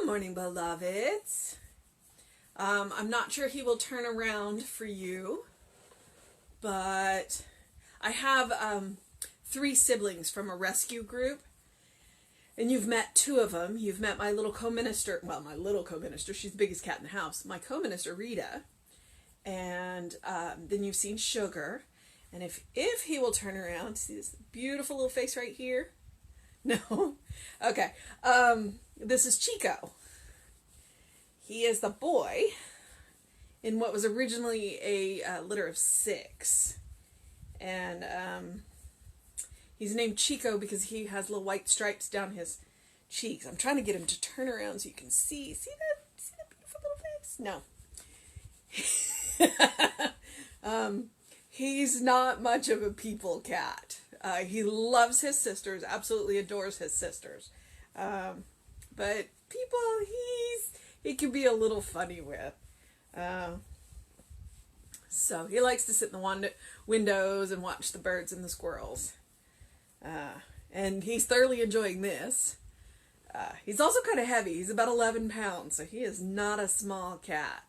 Good morning, beloveds. I'm not sure he will turn around for you, but I have 3 siblings from a rescue group, and you've met 2 of them. You've met my little co-minister, well, my little co-minister, she's the biggest cat in the house, my co-minister, Rita, and then you've seen Sugar, and if he will turn around, see this beautiful little face right here? No? Okay. This is Chico. He is the boy in what was originally a litter of 6. And he's named Chico because he has little white stripes down his cheeks. I'm trying to get him to turn around so you can see. See that beautiful little face? No. He's not much of a people cat. He loves his sisters, absolutely adores his sisters. But people, he can be a little funny with. So he likes to sit in the windows and watch the birds and the squirrels. And he's thoroughly enjoying this. He's also kind of heavy. He's about 11 pounds, so he is not a small cat.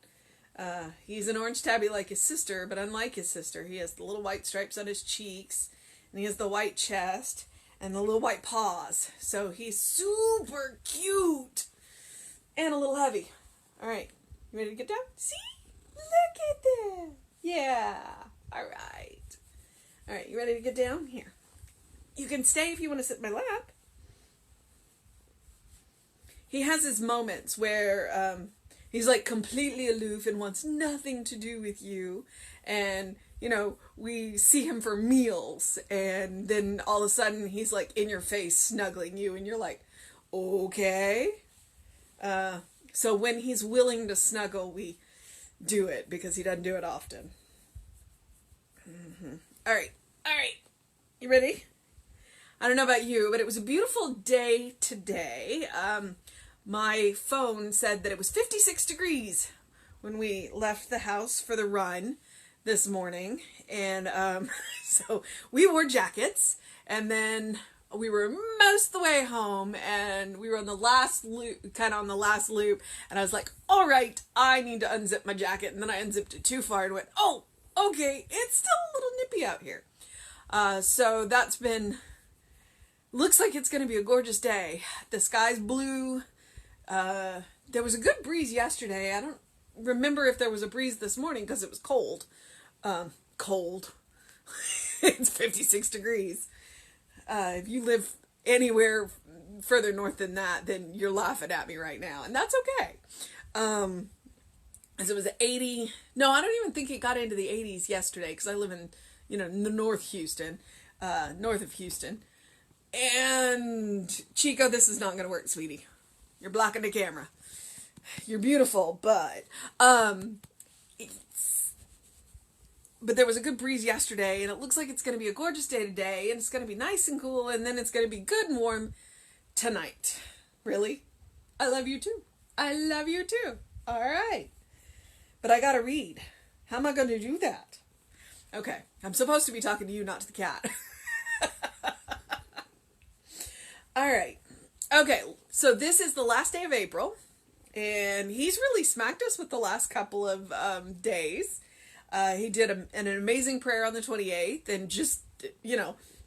He's an orange tabby like his sister, but unlike his sister, he has the little white stripes on his cheeks, and he has the white chest and the little white paws. So he's super cute and a little heavy. All right, you ready to get down? See? Look at that. Yeah. All right. All right, you ready to get down? Here. You can stay if you want to sit in my lap. He has his moments where he's like completely aloof and wants nothing to do with you. And, you know, we see him for meals, and then all of a sudden he's like in your face snuggling you, and you're like, okay. So when he's willing to snuggle, we do it because he doesn't do it often. All right. You ready? I don't know about you, but it was a beautiful day today. My phone said that it was 56 degrees when we left the house for the run this morning. And so we wore jackets, and then we were most of the way home, and we were on the last loop, kind of on the last loop, and I was like, all right, I need to unzip my jacket. And then I unzipped it too far and went, oh, okay, it's still a little nippy out here. So that's been, looks like it's going to be a gorgeous day. The sky's blue. There was a good breeze yesterday. I don't remember if there was a breeze this morning because it was cold. Cold. It's 56 degrees. If you live anywhere further north than that, then you're laughing at me right now, and that's okay. As it was 80. No, I don't even think it got into the 80s yesterday because I live in, the north of Houston. And Chico, this is not going to work, sweetie. You're blocking the camera. You're beautiful, but there was a good breeze yesterday, and it looks like it's going to be a gorgeous day today, and it's going to be nice and cool, and then it's going to be good and warm tonight. Really? I love you too. I love you too. All right. But I got to read. How am I going to do that? Okay. I'm supposed to be talking to you, not to the cat. All right. Okay. So this is the last day of April, and he's really smacked us with the last couple of days. He did an amazing prayer on the 28th, and just,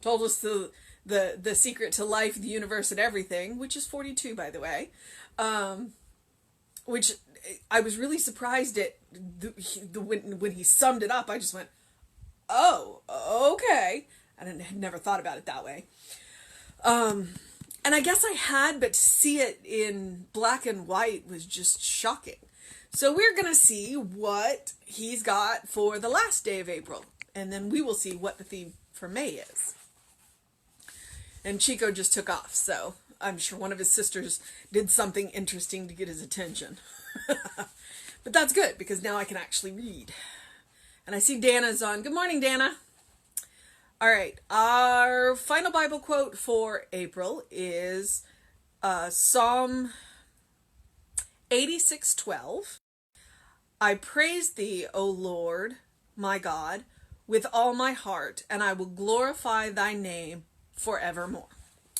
told us the secret to life, the universe, and everything, which is 42, by the way, which I was really surprised at when he summed it up. I just went, oh, okay. I had never thought about it that way. And I guess I had, but to see it in black and white was just shocking. So we're going to see what he's got for the last day of April. And then we will see what the theme for May is. And Chico just took off, so I'm sure one of his sisters did something interesting to get his attention. But that's good, because now I can actually read. And I see Dana's on. Good morning, Dana. All right, our final Bible quote for April is Psalm 86:12. I praise thee, O Lord, my God, with all my heart, and I will glorify thy name forevermore.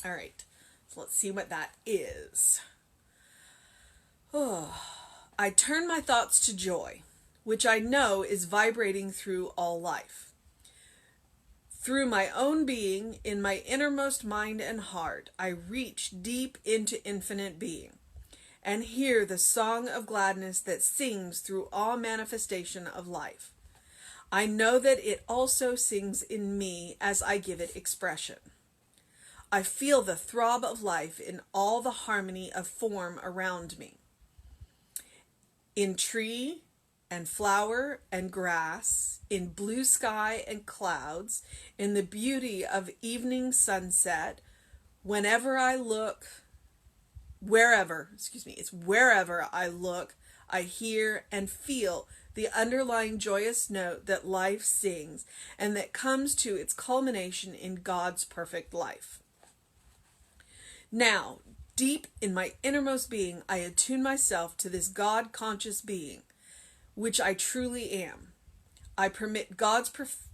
All right, so let's see what that is. I turn my thoughts to joy, which I know is vibrating through all life. Through my own being, in my innermost mind and heart, I reach deep into infinite being and hear the song of gladness that sings through all manifestation of life. I know that it also sings in me as I give it expression. I feel the throb of life in all the harmony of form around me. In tree and flower and grass, in blue sky and clouds, in the beauty of evening sunset, wherever I look, I look, I hear and feel the underlying joyous note that life sings and that comes to its culmination in God's perfect life. Now, deep in my innermost being, I attune myself to this God-conscious being, which I truly am. I permit God's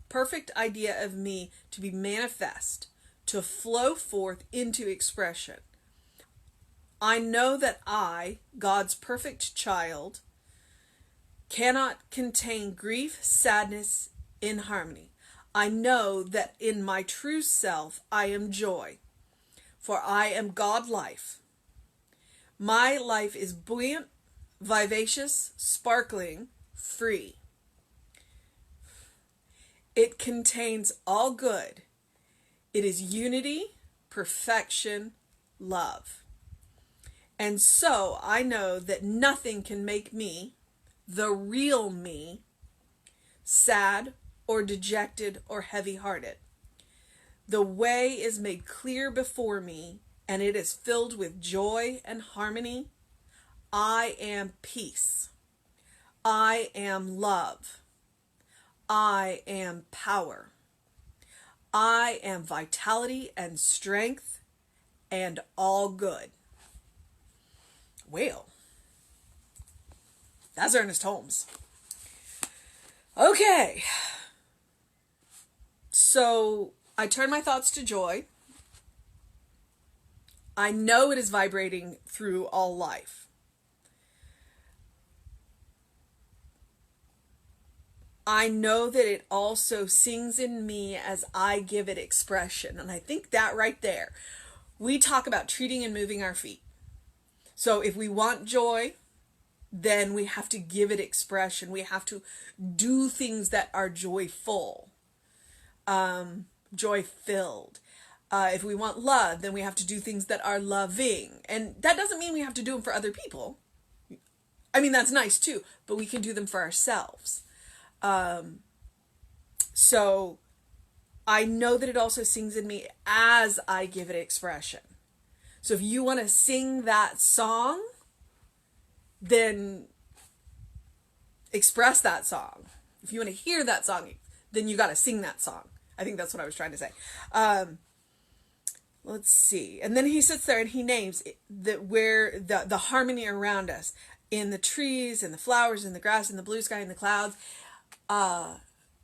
perfect idea of me to be manifest, to flow forth into expression. I know that I, God's perfect child, cannot contain grief, sadness in harmony. I know that in my true self I am joy, for I am God life. My life is buoyant, vivacious, sparkling, free. It contains all good. It is unity, perfection, love. And so I know that nothing can make me, the real me, sad or dejected or heavy-hearted. The way is made clear before me, and it is filled with joy and harmony. I am peace. I am love. I am power. I am vitality and strength and all good. Well, that's Ernest Holmes. Okay. So I turn my thoughts to joy. I know it is vibrating through all life. I know that it also sings in me as I give it expression. And I think that right there, we talk about treating and moving our feet. So if we want joy, then we have to give it expression. We have to do things that are joyful, joy-filled. If we want love, then we have to do things that are loving. And that doesn't mean we have to do them for other people. I mean, that's nice too, but we can do them for ourselves. So I know that it also sings in me as I give it expression. So if you want to sing that song, then express that song. If you want to hear that song, then you got to sing that song. I think that's what I was trying to say. Let's see. And then he sits there and he names where the harmony around us, in the trees, in the flowers, in the grass, in the blue sky, in the clouds.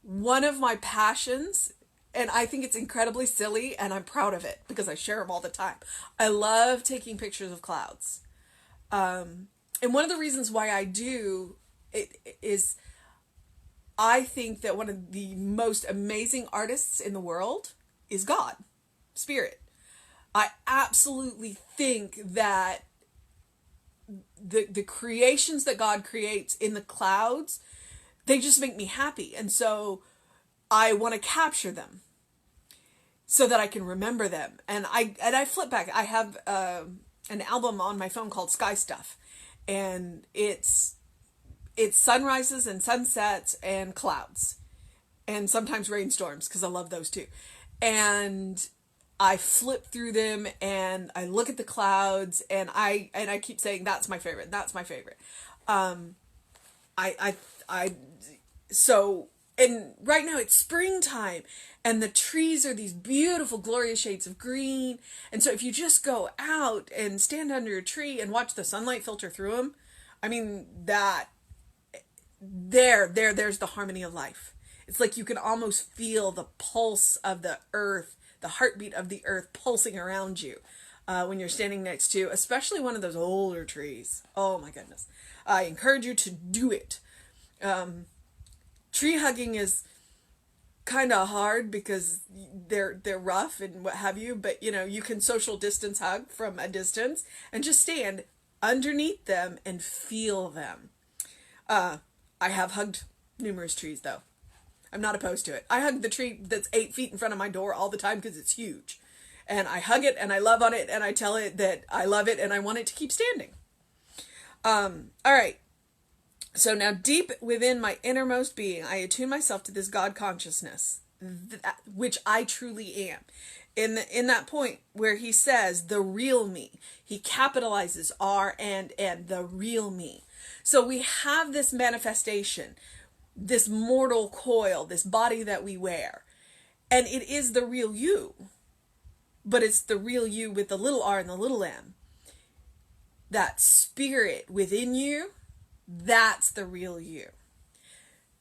One of my passions, and I think it's incredibly silly, and I'm proud of it because I share them all the time. I love taking pictures of clouds. And one of the reasons why I do it is I think that one of the most amazing artists in the world is God, Spirit. I absolutely think that the creations that God creates in the clouds, they just make me happy. And so I want to capture them so that I can remember them. And I flip back. I have an album on my phone called Sky Stuff. And it's sunrises and sunsets and clouds. And sometimes rainstorms, because I love those too. And I flip through them and I look at the clouds and I keep saying, that's my favorite. That's my favorite. So, and right now it's springtime and the trees are these beautiful, glorious shades of green. And so if you just go out and stand under a tree and watch the sunlight filter through them, I mean, there's the harmony of life. It's like you can almost feel the pulse of the earth, the heartbeat of the earth pulsing around you. when you're standing next to, especially one of those older trees. Oh my goodness. I encourage you to do it. Tree hugging is kind of hard because they're rough and what have you, but you can social distance hug from a distance and just stand underneath them and feel them. I have hugged numerous trees though. I'm not opposed to it. I hug the tree that's 8 feet in front of my door all the time because it's huge. And I hug it and I love on it and I tell it that I love it and I want it to keep standing. All right. So now deep within my innermost being, I attune myself to this God consciousness, which I truly am. In that point where he says the real me, he capitalizes R and N, the real me. So we have this manifestation, this mortal coil, this body that we wear, and it is the real you, but it's the real you with the little r and the little m. That spirit within you, that's the real you.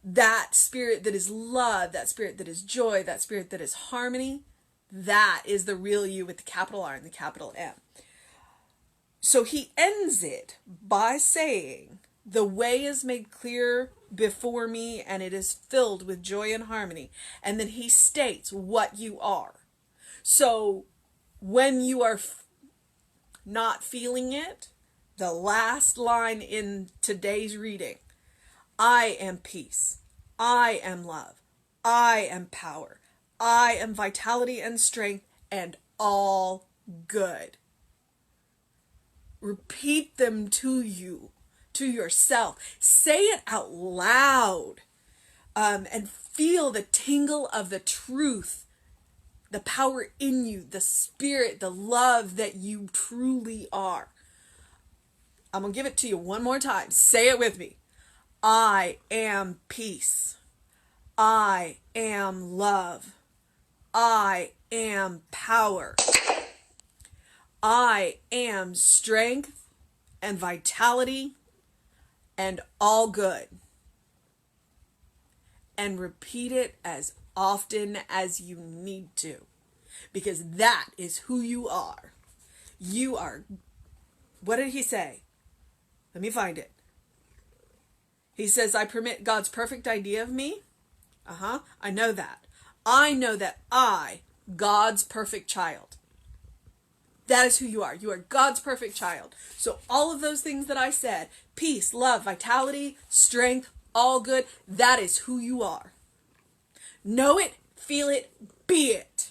That spirit that is love, that spirit that is joy, that spirit that is harmony, that is the real you with the capital R and the capital M. So he ends it by saying, the way is made clear before me and it is filled with joy and harmony. And then he states what you are. So when you are not feeling it, the last line in today's reading, I am peace, I am love, I am power, I am vitality and strength and all good. Repeat them to you, to yourself. Say it out loud, and feel the tingle of the truth, the power in you, the spirit, the love that you truly are. I'm going to give it to you one more time. Say it with me. I am peace. I am love. I am power. I am strength and vitality and all good. And repeat it as often as you need to, because that is who you are. You are, what did he say? Let me find it. He says, I permit God's perfect idea of me. I know that. I know that God's perfect child. That is who you are. You are God's perfect child. So all of those things that I said, peace, love, vitality, strength, all good, that is who you are. Know it, feel it, be it.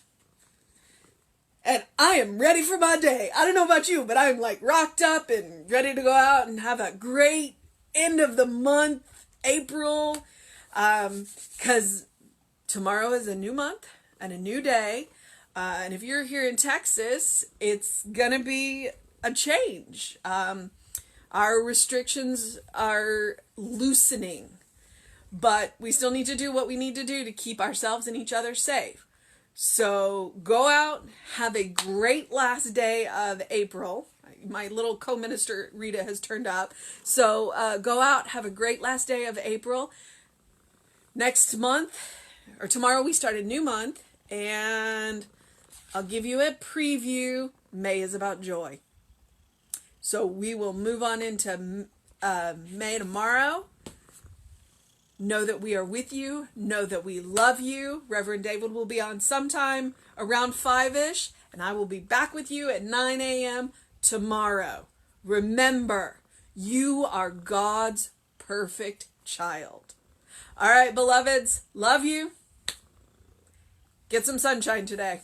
And I am ready for my day. I don't know about you, but I'm like rocked up and ready to go out and have a great end of the month, April. Because tomorrow is a new month and a new day. And if you're here in Texas, it's going to be a change. Our restrictions are loosening, but we still need to do what we need to do to keep ourselves and each other safe. So go out, have a great last day of April. My little co-minister Rita has turned up. So go out, have a great last day of April. Next month, or tomorrow, we start a new month, and I'll give you a preview. May is about joy. So we will move on into May tomorrow. Know that we are with you. Know that we love you. Reverend David will be on sometime around 5-ish, and I will be back with you at 9 a.m. tomorrow. Remember, you are God's perfect child. All right, beloveds, love you. Get some sunshine today.